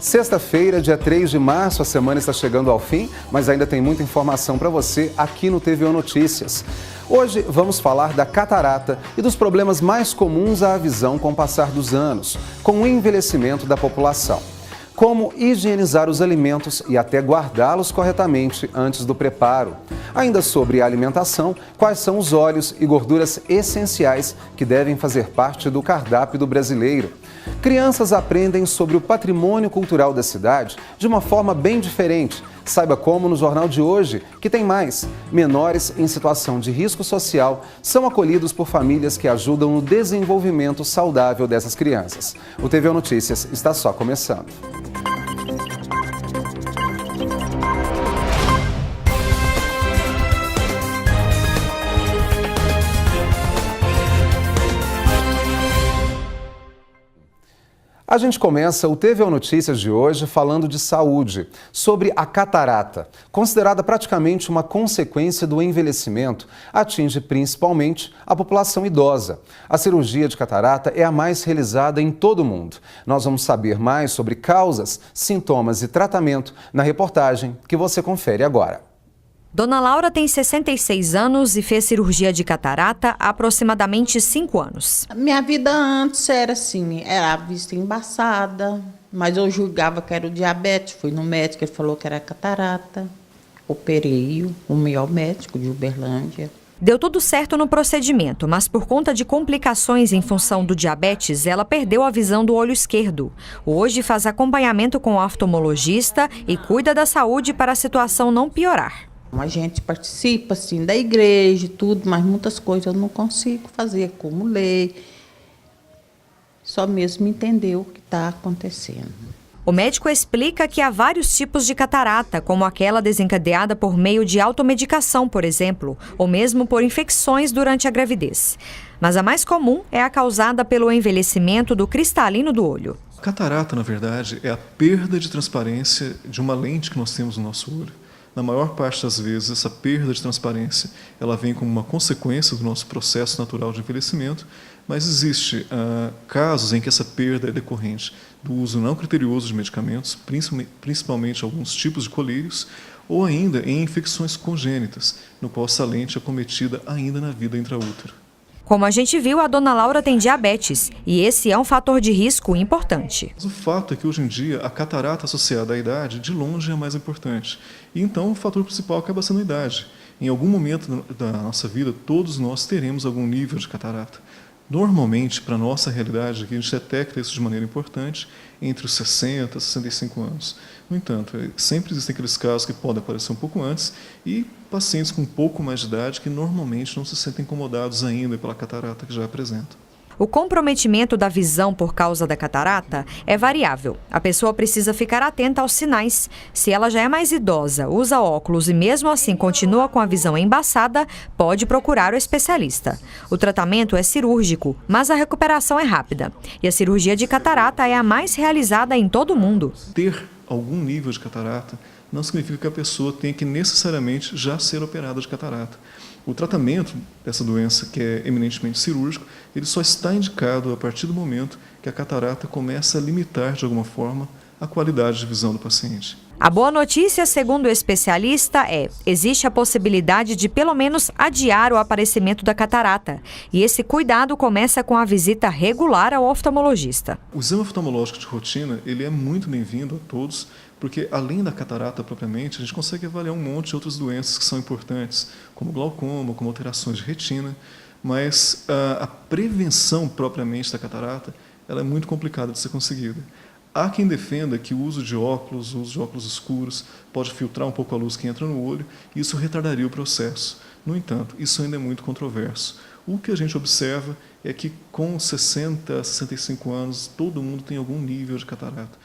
Sexta-feira, dia 3 de março, a semana está chegando ao fim, mas ainda tem muita informação para você aqui no TVO Notícias. Hoje vamos falar da catarata e dos problemas mais comuns à visão com o passar dos anos, com o envelhecimento da população. Como higienizar os alimentos e até guardá-los corretamente antes do preparo. Ainda sobre a alimentação, quais são os óleos e gorduras essenciais que devem fazer parte do cardápio do brasileiro. Crianças aprendem sobre o patrimônio cultural da cidade de uma forma bem diferente. Saiba como no jornal de hoje, que tem mais. Menores em situação de risco social são acolhidos por famílias que ajudam no desenvolvimento saudável dessas crianças. O TVO Notícias está só começando. A gente começa o TVO Notícias de hoje falando de saúde, sobre a catarata. Considerada praticamente uma consequência do envelhecimento, atinge principalmente a população idosa. A cirurgia de catarata é a mais realizada em todo o mundo. Nós vamos saber mais sobre causas, sintomas e tratamento na reportagem que você confere agora. Dona Laura tem 66 anos e fez cirurgia de catarata há aproximadamente 5 anos. Minha vida antes era assim, era a vista embaçada, mas eu julgava que era o diabetes. Fui no médico, ele falou que era catarata. Operei o melhor médico de Uberlândia. Deu tudo certo no procedimento, mas por conta de complicações em função do diabetes, ela perdeu a visão do olho esquerdo. Hoje faz acompanhamento com o oftalmologista e cuida da saúde para a situação não piorar. A gente participa assim, da igreja e tudo, mas muitas coisas eu não consigo fazer, como ler. Só mesmo entender o que está acontecendo. O médico explica que há vários tipos de catarata, como aquela desencadeada por meio de automedicação, por exemplo, ou mesmo por infecções durante a gravidez. Mas a mais comum é a causada pelo envelhecimento do cristalino do olho. A catarata, na verdade, é a perda de transparência de uma lente que nós temos no nosso olho. Na maior parte das vezes, essa perda de transparência ela vem como uma consequência do nosso processo natural de envelhecimento, mas existe casos em que essa perda é decorrente do uso não criterioso de medicamentos, principalmente alguns tipos de colírios, ou ainda em infecções congênitas, no qual essa lente é cometida ainda na vida intraútero. Como a gente viu, a Dona Laura tem diabetes e esse é um fator de risco importante. Mas o fato é que hoje em dia a catarata associada à idade de longe é mais importante. E então o fator principal acaba sendo a idade. Em algum momento da nossa vida, todos nós teremos algum nível de catarata. Normalmente, para a nossa realidade, a gente detecta isso de maneira importante entre os 60 e 65 anos. No entanto, sempre existem aqueles casos que podem aparecer um pouco antes e pacientes com um pouco mais de idade que normalmente não se sentem incomodados ainda pela catarata que já apresentam. O comprometimento da visão por causa da catarata é variável. A pessoa precisa ficar atenta aos sinais. Se ela já é mais idosa, usa óculos e mesmo assim continua com a visão embaçada, pode procurar o especialista. O tratamento é cirúrgico, mas a recuperação é rápida. E a cirurgia de catarata é a mais realizada em todo o mundo. Ter algum nível de catarata não significa que a pessoa tenha que necessariamente já ser operada de catarata. O tratamento dessa doença, que é eminentemente cirúrgico, ele só está indicado a partir do momento que a catarata começa a limitar, de alguma forma, a qualidade de visão do paciente. A boa notícia, segundo o especialista, existe a possibilidade de pelo menos adiar o aparecimento da catarata. E esse cuidado começa com a visita regular ao oftalmologista. O exame oftalmológico de rotina, ele é muito bem-vindo a todos, porque além da catarata propriamente, a gente consegue avaliar um monte de outras doenças que são importantes, como glaucoma, como alterações de retina, mas a prevenção propriamente da catarata, ela é muito complicada de ser conseguida. Há quem defenda que o uso de óculos escuros, pode filtrar um pouco a luz que entra no olho, e isso retardaria o processo. No entanto, isso ainda é muito controverso. O que a gente observa é que com 60, 65 anos, todo mundo tem algum nível de catarata.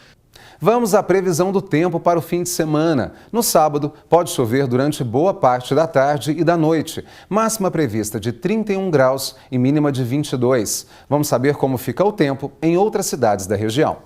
Vamos à previsão do tempo para o fim de semana. No sábado, pode chover durante boa parte da tarde e da noite. Máxima prevista de 31 graus e mínima de 22. Vamos saber como fica o tempo em outras cidades da região.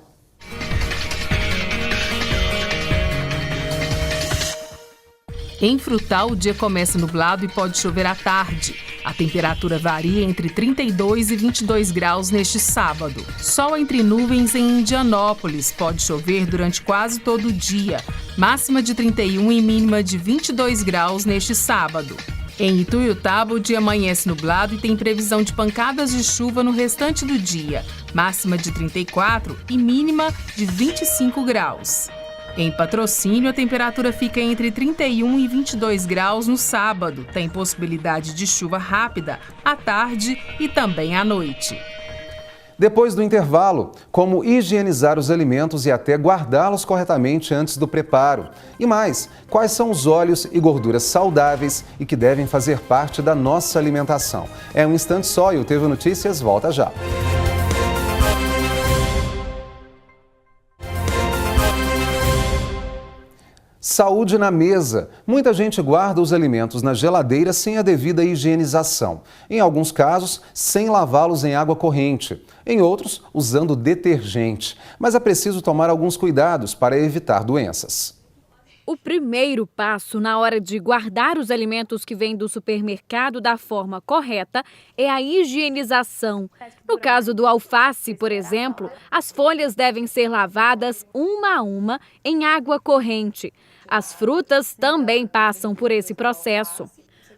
Em Frutal, o dia começa nublado e pode chover à tarde. A temperatura varia entre 32 e 22 graus neste sábado. Sol entre nuvens em Indianópolis. Pode chover durante quase todo o dia. Máxima de 31 e mínima de 22 graus neste sábado. Em Ituiutaba, o dia amanhece nublado e tem previsão de pancadas de chuva no restante do dia. Máxima de 34 e mínima de 25 graus. Em Patrocínio, a temperatura fica entre 31 e 22 graus no sábado. Tem possibilidade de chuva rápida à tarde e também à noite. Depois do intervalo, como higienizar os alimentos e até guardá-los corretamente antes do preparo. E mais, quais são os óleos e gorduras saudáveis e que devem fazer parte da nossa alimentação. É um instante só e o TV Notícias volta já. Saúde na mesa. Muita gente guarda os alimentos na geladeira sem a devida higienização. Em alguns casos, sem lavá-los em água corrente. Em outros, usando detergente. Mas é preciso tomar alguns cuidados para evitar doenças. O primeiro passo na hora de guardar os alimentos que vêm do supermercado da forma correta é a higienização. No caso do alface, por exemplo, as folhas devem ser lavadas uma a uma em água corrente. As frutas também passam por esse processo.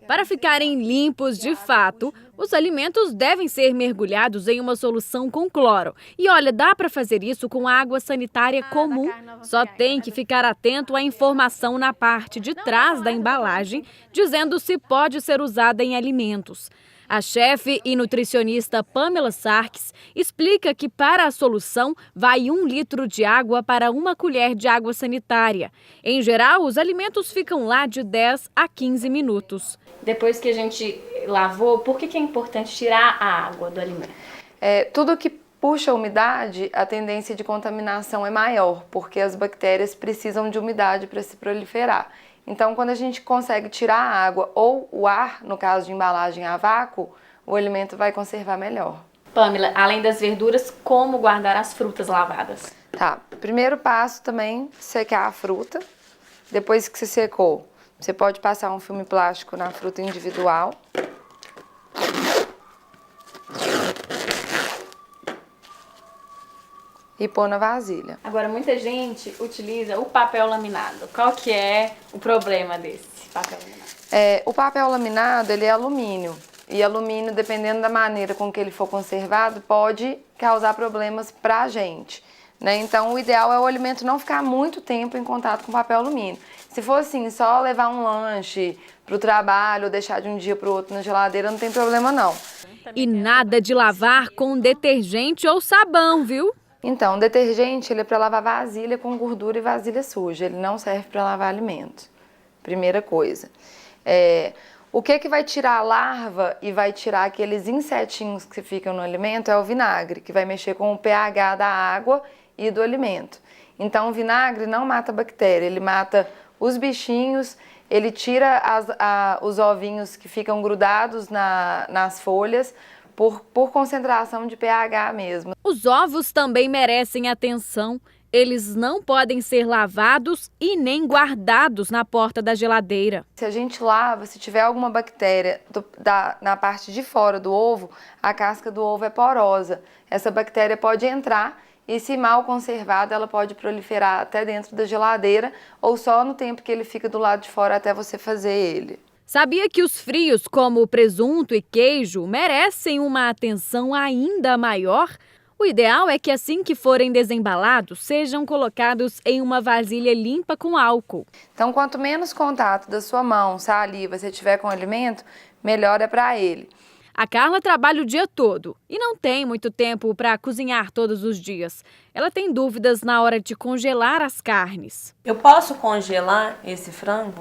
Para ficarem limpos de fato, os alimentos devem ser mergulhados em uma solução com cloro. E olha, dá para fazer isso com água sanitária comum. Só tem que ficar atento à informação na parte de trás da embalagem, dizendo se pode ser usada em alimentos. A chefe e nutricionista Pamela Sarkis explica que para a solução vai 1 litro de água para 1 colher de água sanitária. Em geral, os alimentos ficam lá de 10 a 15 minutos. Depois que a gente lavou, por que é importante tirar a água do alimento? Tudo que puxa a umidade, a tendência de contaminação é maior, porque as bactérias precisam de umidade para se proliferar. Então, quando a gente consegue tirar a água ou o ar, no caso de embalagem a vácuo, o alimento vai conservar melhor. Pamela, além das verduras, como guardar as frutas lavadas? Tá, primeiro passo também, secar a fruta. Depois que você secou, você pode passar um filme plástico na fruta individual. E pôr na vasilha. Agora, muita gente utiliza o papel laminado. Qual que é o problema desse papel laminado? O papel laminado, ele é alumínio. E alumínio, dependendo da maneira com que ele for conservado, pode causar problemas pra gente, né? Então, o ideal é o alimento não ficar muito tempo em contato com papel alumínio. Se for assim, só levar um lanche pro trabalho ou deixar de um dia pro outro na geladeira, não tem problema não. E nada de lavar com detergente ou sabão, viu? Então, o detergente ele é para lavar vasilha com gordura e vasilha suja. Ele não serve para lavar alimento. Primeira coisa. O que vai tirar a larva e vai tirar aqueles insetinhos que ficam no alimento é o vinagre, que vai mexer com o pH da água e do alimento. Então, o vinagre não mata a bactéria, ele mata os bichinhos, ele tira os ovinhos que ficam grudados nas folhas, por concentração de pH mesmo. Os ovos também merecem atenção. Eles não podem ser lavados e nem guardados na porta da geladeira. Se a gente lava, se tiver alguma bactéria na parte de fora do ovo, a casca do ovo é porosa. Essa bactéria pode entrar e, se mal conservada, ela pode proliferar até dentro da geladeira ou só no tempo que ele fica do lado de fora até você fazer ele. Sabia que os frios, como presunto e queijo, merecem uma atenção ainda maior? O ideal é que assim que forem desembalados, sejam colocados em uma vasilha limpa com álcool. Então, quanto menos contato da sua mão, saliva, você tiver com o alimento, melhor é para ele. A Carla trabalha o dia todo e não tem muito tempo para cozinhar todos os dias. Ela tem dúvidas na hora de congelar as carnes. Eu posso congelar esse frango?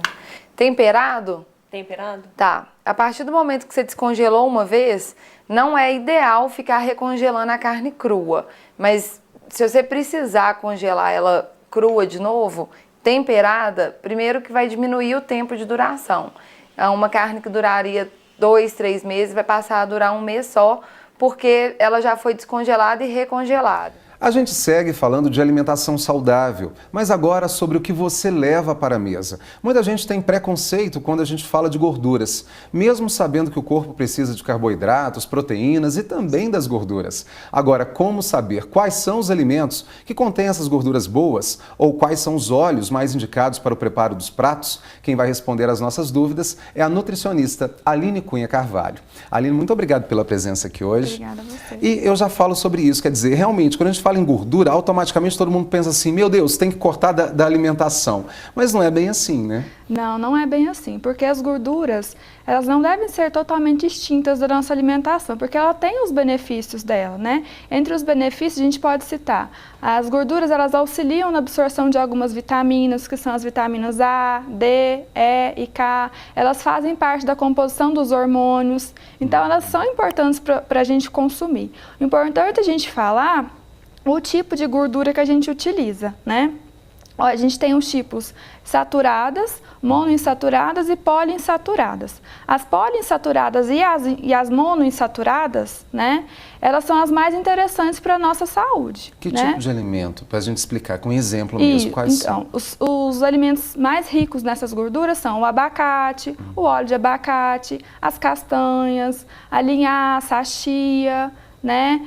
Temperado? Temperado? Tá. A partir do momento que você descongelou uma vez, não é ideal ficar recongelando a carne crua. Mas se você precisar congelar ela crua de novo, temperada, primeiro que vai diminuir o tempo de duração. Uma carne que duraria 2, 3 meses vai passar a durar 1 mês só, porque ela já foi descongelada e recongelada. A gente segue falando de alimentação saudável, mas agora sobre o que você leva para a mesa. Muita gente tem preconceito quando a gente fala de gorduras, mesmo sabendo que o corpo precisa de carboidratos, proteínas e também das gorduras. Agora, como saber quais são os alimentos que contêm essas gorduras boas ou quais são os óleos mais indicados para o preparo dos pratos? Quem vai responder às nossas dúvidas é a nutricionista Aline Cunha Carvalho. Aline, muito obrigado pela presença aqui hoje. Obrigada a você. E eu já falo sobre isso, quer dizer, realmente, quando a gente fala em gordura, automaticamente todo mundo pensa assim, meu Deus, tem que cortar da alimentação. Mas não é bem assim, né? Não, não é bem assim, porque as gorduras, elas não devem ser totalmente extintas da nossa alimentação, porque ela tem os benefícios dela, né? Entre os benefícios, a gente pode citar, as gorduras, elas auxiliam na absorção de algumas vitaminas, que são as vitaminas A, D, E e K, elas fazem parte da composição dos hormônios, então elas são importantes para a gente consumir. O importante é a gente falar o tipo de gordura que a gente utiliza, né? A gente tem os tipos saturadas, monoinsaturadas e poliinsaturadas. As poliinsaturadas e as monoinsaturadas, né, elas são as mais interessantes para a nossa saúde. Que né? tipo de alimento? Para a gente explicar com um exemplo mesmo. Quais então, os alimentos mais ricos nessas gorduras são o abacate, o óleo de abacate, as castanhas, a linhaça, a chia, né?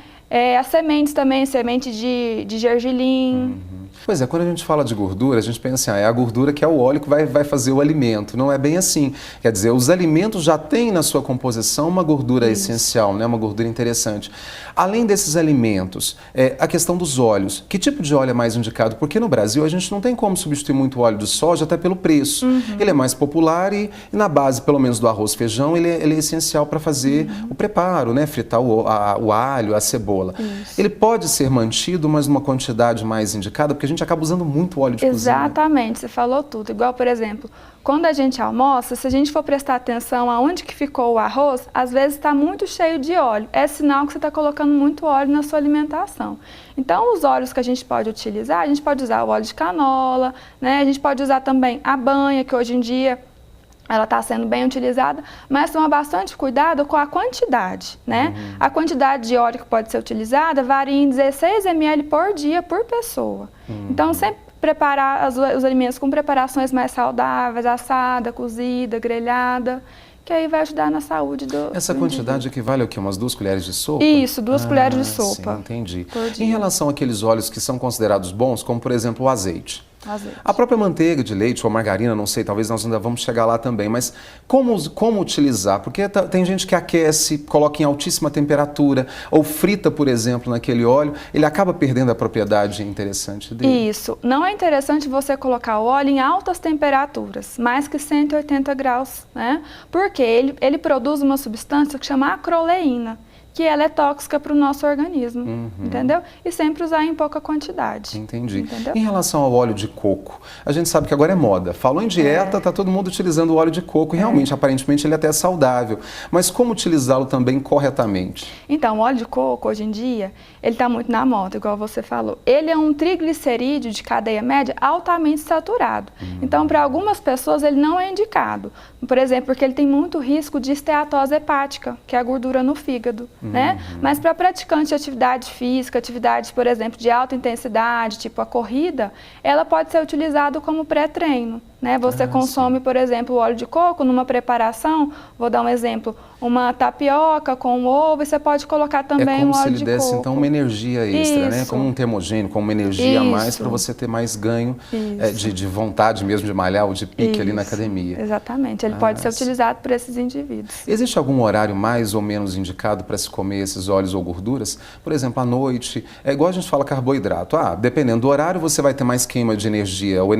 As sementes também, semente de gergelim. Pois é, quando a gente fala de gordura, a gente pensa assim, é a gordura que é o óleo que vai fazer o alimento. Não é bem assim. Quer dizer, os alimentos já têm na sua composição uma gordura essencial, né? Uma gordura interessante. Além desses alimentos, a questão dos óleos. Que tipo de óleo é mais indicado? Porque no Brasil a gente não tem como substituir muito o óleo de soja, até pelo preço. Ele é mais popular e na base, pelo menos do arroz e feijão, ele é essencial para fazer o preparo, né? Fritar o alho, a cebola. Ele pode ser mantido, mas numa quantidade mais indicada, porque a gente acaba usando muito óleo de cozinha. Exatamente, você falou tudo. Igual, por exemplo, quando a gente almoça, se a gente for prestar atenção aonde que ficou o arroz, às vezes está muito cheio de óleo. É sinal que você está colocando muito óleo na sua alimentação. Então, os óleos que a gente pode utilizar, a gente pode usar o óleo de canola, né? A gente pode usar também a banha, que hoje em dia ela está sendo bem utilizada, mas tomar bastante cuidado com a quantidade, né? A quantidade de óleo que pode ser utilizada varia em 16 ml por dia por pessoa. Então, sempre preparar os alimentos com preparações mais saudáveis, assada, cozida, grelhada, que aí vai ajudar na saúde do Essa quantidade equivale a quê? Umas 2 colheres de sopa? Isso, 2 colheres de sopa. Sim, entendi. Em relação àqueles óleos que são considerados bons, como por exemplo o azeite. A própria manteiga de leite ou margarina, não sei, talvez nós ainda vamos chegar lá também, mas como utilizar? Porque tem gente que aquece, coloca em altíssima temperatura ou frita, por exemplo, naquele óleo, ele acaba perdendo a propriedade interessante dele. Isso. Não é interessante você colocar o óleo em altas temperaturas, mais que 180 graus, né? Porque ele produz uma substância que chama acroleína, que ela é tóxica para o nosso organismo, entendeu? E sempre usar em pouca quantidade. Entendi. Entendeu? Em relação ao óleo de coco, a gente sabe que agora é moda. Falou em dieta, tá todo mundo utilizando o óleo de coco e realmente, aparentemente, ele até é saudável. Mas como utilizá-lo também corretamente? Então, o óleo de coco, hoje em dia, ele está muito na moda, igual você falou. Ele é um triglicerídeo de cadeia média altamente saturado. Então, para algumas pessoas, ele não é indicado. Por exemplo, porque ele tem muito risco de esteatose hepática, que é a gordura no fígado. Né? Mas para praticante de atividade física, atividade, por exemplo, de alta intensidade, tipo a corrida, ela pode ser utilizada como pré-treino. Né? Você consome, por exemplo, o óleo de coco numa preparação, vou dar um exemplo, uma tapioca com ovo, e você pode colocar também o óleo de coco. É como se ele desse, então, uma energia extra, né? Como um termogênio, como uma energia a mais para você ter mais ganho de vontade mesmo de malhar ou de pique ali na academia. Exatamente, ele pode ser utilizado por esses indivíduos. Existe algum horário mais ou menos indicado para se comer esses óleos ou gorduras? Por exemplo, à noite, é igual a gente fala carboidrato. Dependendo do horário, você vai ter mais queima de energia ou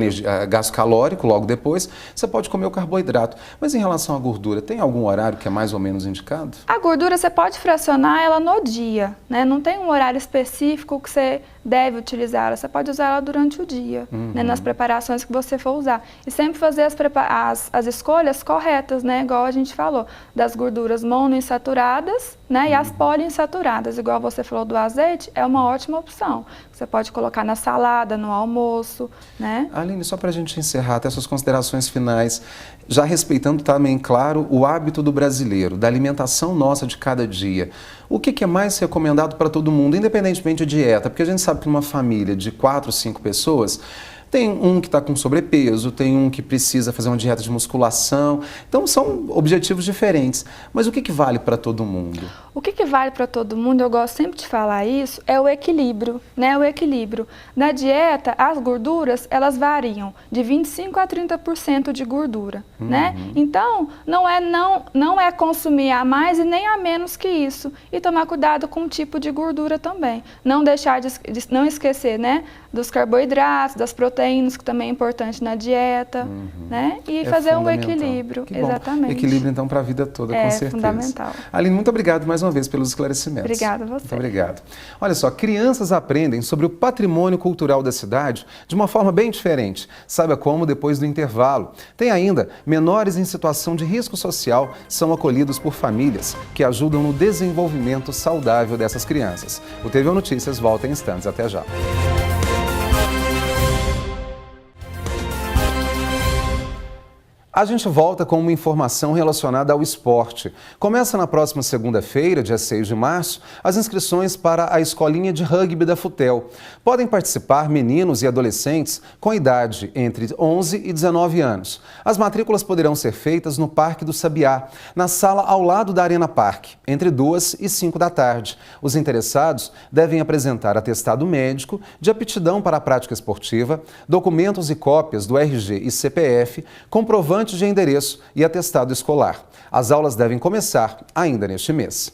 gasto calórico logo depois, você pode comer o carboidrato. Mas em relação à gordura, tem algum horário que é mais ou menos indicado? A gordura você pode fracionar ela no dia, né? Não tem um horário específico que você deve utilizar, você pode usar ela durante o dia, né? Nas preparações que você for usar. E sempre fazer as escolhas corretas, né? Igual a gente falou, das gorduras monoinsaturadas, né? E as poliinsaturadas, igual você falou do azeite, é uma ótima opção. Você pode colocar na salada, no almoço, né? Aline, só para a gente encerrar, até suas considerações finais, já respeitando também, claro, o hábito do brasileiro, da alimentação nossa de cada dia. o que é mais recomendado para todo mundo, independentemente de dieta? Porque a gente sabe que numa família de 4, 5 pessoas, tem um que está com sobrepeso, tem um que precisa fazer uma dieta de musculação. Então, são objetivos diferentes. Mas o que vale para todo mundo? O que vale para todo mundo, eu gosto sempre de falar isso, é o equilíbrio, né? O equilíbrio. Na dieta, as gorduras, elas variam de 25% a 30% de gordura, né? Então, não é consumir a mais e nem a menos que isso. E tomar cuidado com o tipo de gordura também. Não deixar não esquecer, né? Dos carboidratos, das proteínas, que também é importante na dieta, né? E fazer um equilíbrio, exatamente. Equilíbrio, então, para a vida toda, com certeza. É fundamental. Aline, muito obrigado mais uma vez pelos esclarecimentos. Obrigada a você. Muito obrigado. Olha só, crianças aprendem sobre o patrimônio cultural da cidade de uma forma bem diferente. Saiba como depois do intervalo. Tem ainda menores em situação de risco social são acolhidos por famílias que ajudam no desenvolvimento saudável dessas crianças. O TVO Notícias volta em instantes. Até já. A gente volta com uma informação relacionada ao esporte. Começa na próxima segunda-feira, dia 6 de março, as inscrições para a escolinha de rugby da Futel. Podem participar meninos e adolescentes com idade entre 11 e 19 anos. As matrículas poderão ser feitas no Parque do Sabiá, na sala ao lado da Arena Parque, entre 2 e 5 da tarde. Os interessados devem apresentar atestado médico de aptidão para a prática esportiva, documentos e cópias do RG e CPF, comprovante de endereço e atestado escolar. As aulas devem começar ainda neste mês.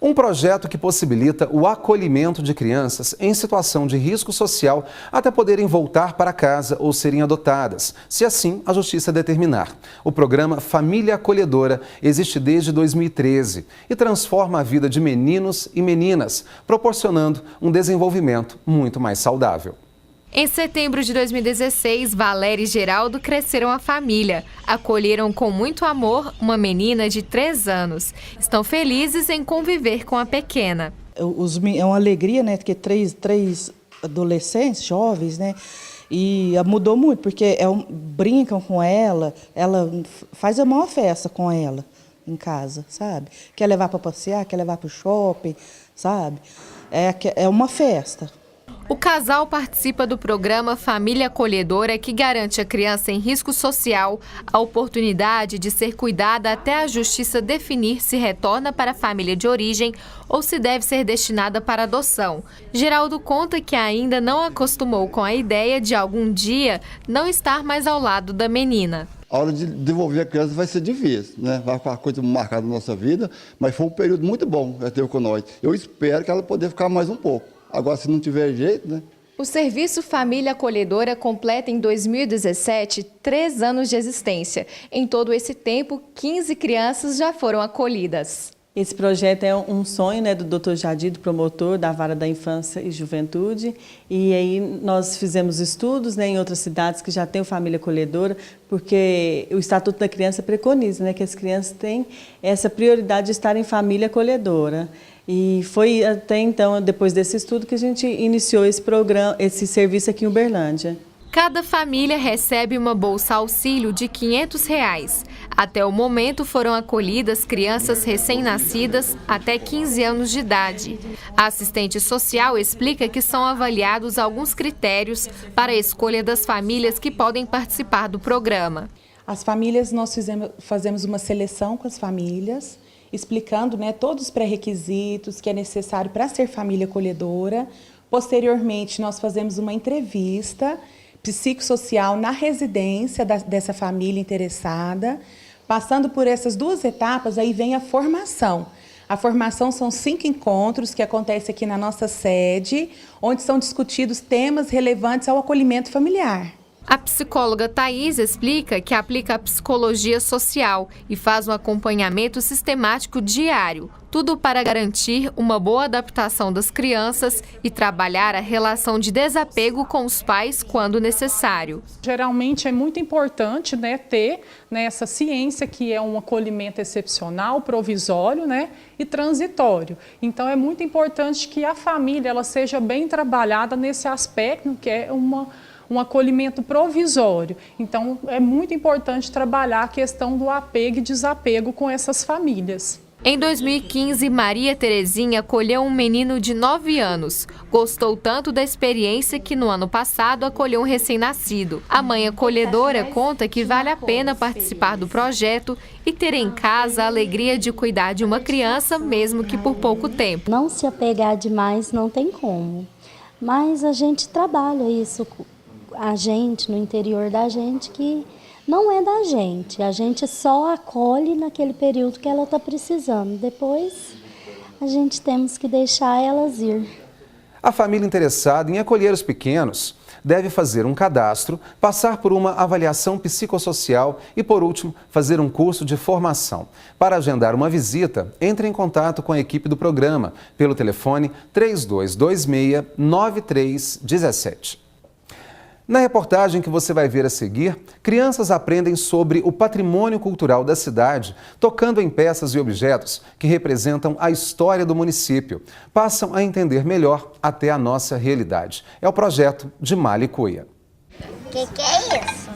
Um projeto que possibilita o acolhimento de crianças em situação de risco social até poderem voltar para casa ou serem adotadas, se assim a Justiça determinar. O programa Família Acolhedora existe desde 2013 e transforma a vida de meninos e meninas, proporcionando um desenvolvimento muito mais saudável. Em setembro de 2016, Valéria e Geraldo cresceram a família. Acolheram com muito amor uma menina de 3 anos. Estão felizes em conviver com a pequena. É uma alegria, né? Porque três adolescentes, jovens, né? E mudou muito, porque brincam com ela faz a maior festa com ela em casa, sabe? Quer levar para passear, quer levar para o shopping, sabe? É uma festa. O casal participa do programa Família Acolhedora, que garante à criança em risco social a oportunidade de ser cuidada até a Justiça definir se retorna para a família de origem ou se deve ser destinada para adoção. Geraldo conta que ainda não acostumou com a ideia de algum dia não estar mais ao lado da menina. A hora de devolver a criança vai ser difícil, né? Vai ficar uma coisa marcada na nossa vida, mas foi um período muito bom que ela teve com nós. Eu espero que ela possa ficar mais um pouco. Agora, se não tiver jeito, né? O Serviço Família Acolhedora completa em 2017 3 anos de existência. Em todo esse tempo, 15 crianças já foram acolhidas. Esse projeto é um sonho, né, do Dr. Jadir, do promotor da Vara da Infância e Juventude. E aí nós fizemos estudos, né, em outras cidades que já têm Família Acolhedora, porque o Estatuto da Criança preconiza, né, que as crianças têm essa prioridade de estar em família acolhedora. E foi até então, depois desse estudo, que a gente iniciou esse programa, esse serviço aqui em Uberlândia. Cada família recebe uma bolsa auxílio de R$ 500. Até o momento foram acolhidas crianças recém-nascidas até 15 anos de idade. A assistente social explica que são avaliados alguns critérios para a escolha das famílias que podem participar do programa. As famílias, nós fazemos uma seleção com as famílias, explicando, né, todos os pré-requisitos que é necessário para ser família acolhedora. Posteriormente, nós fazemos uma entrevista psicossocial na residência dessa família interessada. Passando por essas 2 etapas, aí vem a formação. A formação são 5 encontros que acontecem aqui na nossa sede, onde são discutidos temas relevantes ao acolhimento familiar. A psicóloga Thaís explica que aplica a psicologia social e faz um acompanhamento sistemático diário, tudo para garantir uma boa adaptação das crianças e trabalhar a relação de desapego com os pais quando necessário. Geralmente é muito importante, né, ter, né, essa ciência que é um acolhimento excepcional, provisório, né, e transitório. Então é muito importante que a família ela seja bem trabalhada nesse aspecto, que é um acolhimento provisório. Então, é muito importante trabalhar a questão do apego e desapego com essas famílias. Em 2015, Maria Terezinha acolheu um menino de 9 anos. Gostou tanto da experiência que no ano passado acolheu um recém-nascido. A mãe acolhedora conta que vale a pena participar do projeto e ter em casa a alegria de cuidar de uma criança, mesmo que por pouco tempo. Não se apegar demais não tem como, mas a gente trabalha isso, a gente no interior da gente que não é da gente, a gente só acolhe naquele período que ela está precisando, depois a gente temos que deixar elas ir. A família interessada em acolher os pequenos deve fazer um cadastro, passar por uma avaliação psicossocial e, por último, fazer um curso de formação. Para agendar uma visita, entre em contato com a equipe do programa pelo telefone 3226-9317. Na reportagem que você vai ver a seguir, crianças aprendem sobre o patrimônio cultural da cidade, tocando em peças e objetos que representam a história do município. Passam a entender melhor até a nossa realidade. É o projeto de Mala e Cuia. Que é isso?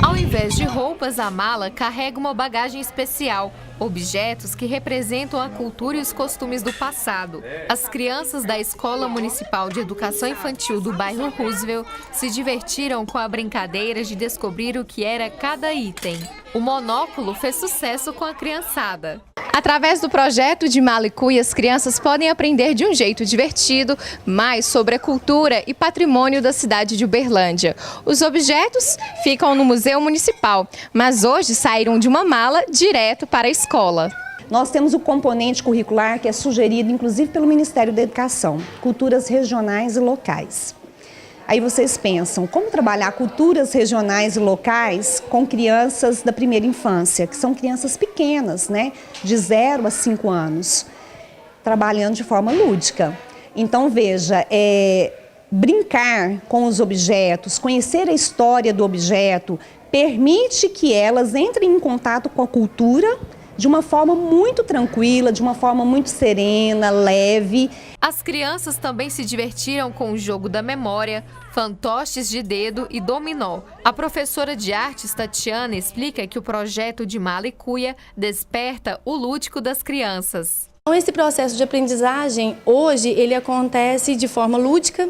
Ao invés de roupas, a mala carrega uma bagagem especial, objetos que representam a cultura e os costumes do passado. As crianças da Escola Municipal de Educação Infantil do bairro Roosevelt se divertiram com a brincadeira de descobrir o que era cada item. O monóculo fez sucesso com a criançada. Através do projeto de Mala e Cuia, as crianças podem aprender de um jeito divertido mais sobre a cultura e patrimônio da cidade de Uberlândia. Os objetos ficam no Museu Municipal, mas hoje saíram de uma mala direto para a escola. Nós temos o componente curricular que é sugerido inclusive pelo Ministério da Educação, culturas regionais e locais. Aí vocês pensam, como trabalhar culturas regionais e locais com crianças da primeira infância, que são crianças pequenas, né, de 0 a 5 anos, trabalhando de forma lúdica. Então veja, brincar com os objetos, conhecer a história do objeto, permite que elas entrem em contato com a cultura de uma forma muito tranquila, de uma forma muito serena, leve. As crianças também se divertiram com o jogo da memória, fantoches de dedo e dominó. A professora de artes, Tatiana, explica que o projeto de Mala e Cuia desperta o lúdico das crianças. Então, esse processo de aprendizagem, hoje, ele acontece de forma lúdica,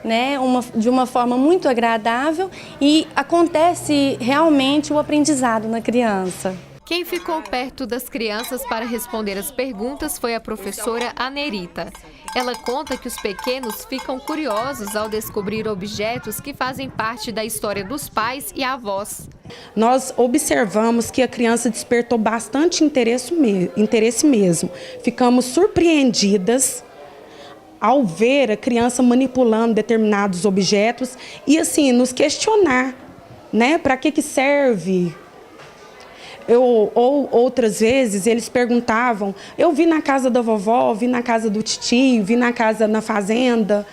né, de uma forma muito agradável e acontece realmente o aprendizado na criança. Quem ficou perto das crianças para responder as perguntas foi a professora Anerita. Ela conta que os pequenos ficam curiosos ao descobrir objetos que fazem parte da história dos pais e avós. Nós observamos que a criança despertou bastante interesse mesmo. Ficamos surpreendidas ao ver a criança manipulando determinados objetos e assim nos questionar, né, para que serve. Ou outras vezes eles perguntavam, eu vi na casa da vovó, vi na casa do titio, vi na fazenda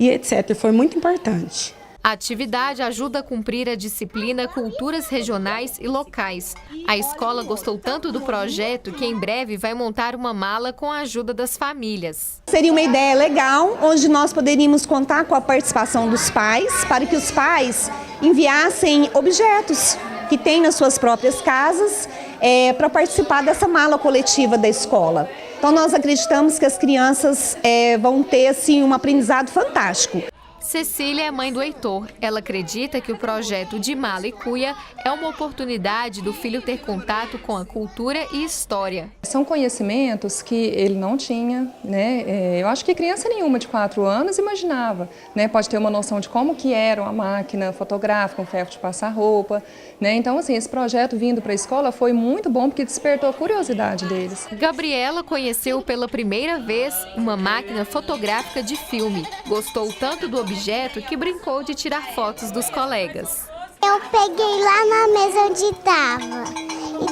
e etc. Foi muito importante. A atividade ajuda a cumprir a disciplina Culturas Regionais e Locais. A escola gostou tanto do projeto que em breve vai montar uma mala com a ajuda das famílias. Seria uma ideia legal, onde nós poderíamos contar com a participação dos pais, para que os pais enviassem objetos que têm nas suas próprias casas para participar dessa mala coletiva da escola. Então nós acreditamos que as crianças vão ter assim, um aprendizado fantástico. Cecília é mãe do Heitor. Ela acredita que o projeto de Mala e Cuia é uma oportunidade do filho ter contato com a cultura e história. São conhecimentos que ele não tinha, né? Eu acho que criança nenhuma de 4 anos imaginava, né? Pode ter uma noção de como que era uma máquina fotográfica, um ferro de passar roupa, né? Então, assim, esse projeto vindo para a escola foi muito bom porque despertou a curiosidade deles. Gabriela conheceu pela primeira vez uma máquina fotográfica de filme. Gostou tanto do objeto que brincou de tirar fotos dos colegas. Eu peguei lá na mesa onde estava e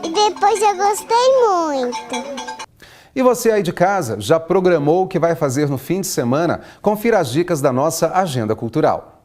depois eu gostei muito. E você aí de casa, já programou o que vai fazer no fim de semana? Confira as dicas da nossa agenda cultural.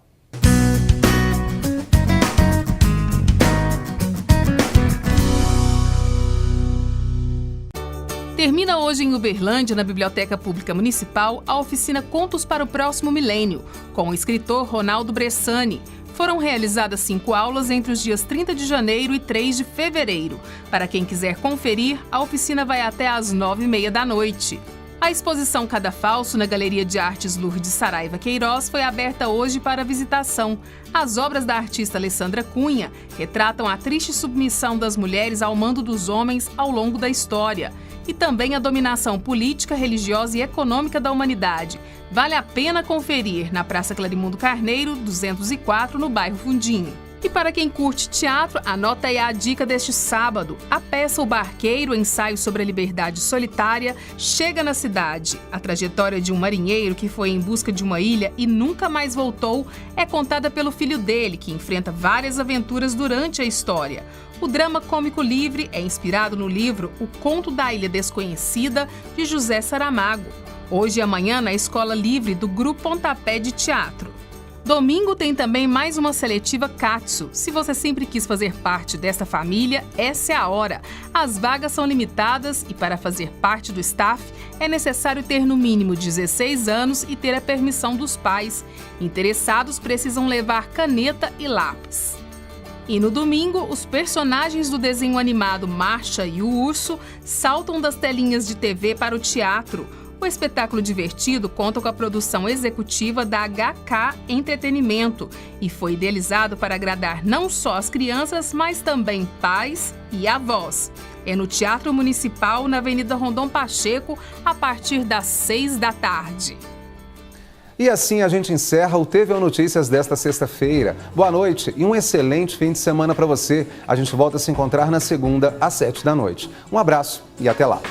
Termina hoje em Uberlândia, na Biblioteca Pública Municipal, a oficina Contos para o Próximo Milênio, com o escritor Ronaldo Bressani. Foram realizadas 5 aulas entre os dias 30 de janeiro e 3 de fevereiro. Para quem quiser conferir, a oficina vai até às 9h30 da noite. A exposição Cadafalso na Galeria de Artes Lourdes Saraiva Queiroz foi aberta hoje para visitação. As obras da artista Alessandra Cunha retratam a triste submissão das mulheres ao mando dos homens ao longo da história e também a dominação política, religiosa e econômica da humanidade. Vale a pena conferir na Praça Clarimundo Carneiro, 204, no bairro Fundinho. E para quem curte teatro, anota aí a dica deste sábado. A peça O Barqueiro, ensaio sobre a liberdade solitária, chega na cidade. A trajetória de um marinheiro que foi em busca de uma ilha e nunca mais voltou é contada pelo filho dele, que enfrenta várias aventuras durante a história. O drama cômico livre é inspirado no livro O Conto da Ilha Desconhecida, de José Saramago. Hoje e amanhã na Escola Livre do Grupo Pontapé de Teatro. Domingo tem também mais uma seletiva Katsu. Se você sempre quis fazer parte desta família, essa é a hora. As vagas são limitadas e para fazer parte do staff é necessário ter no mínimo 16 anos e ter a permissão dos pais. Interessados precisam levar caneta e lápis. E no domingo, os personagens do desenho animado Marcha e o Urso saltam das telinhas de TV para o teatro. O espetáculo divertido conta com a produção executiva da HK Entretenimento e foi idealizado para agradar não só as crianças, mas também pais e avós. É no Teatro Municipal, na Avenida Rondon Pacheco, a partir das 6 da tarde. E assim a gente encerra o TVO Notícias desta sexta-feira. Boa noite e um excelente fim de semana para você. A gente volta a se encontrar na segunda, às 7 da noite. Um abraço e até lá.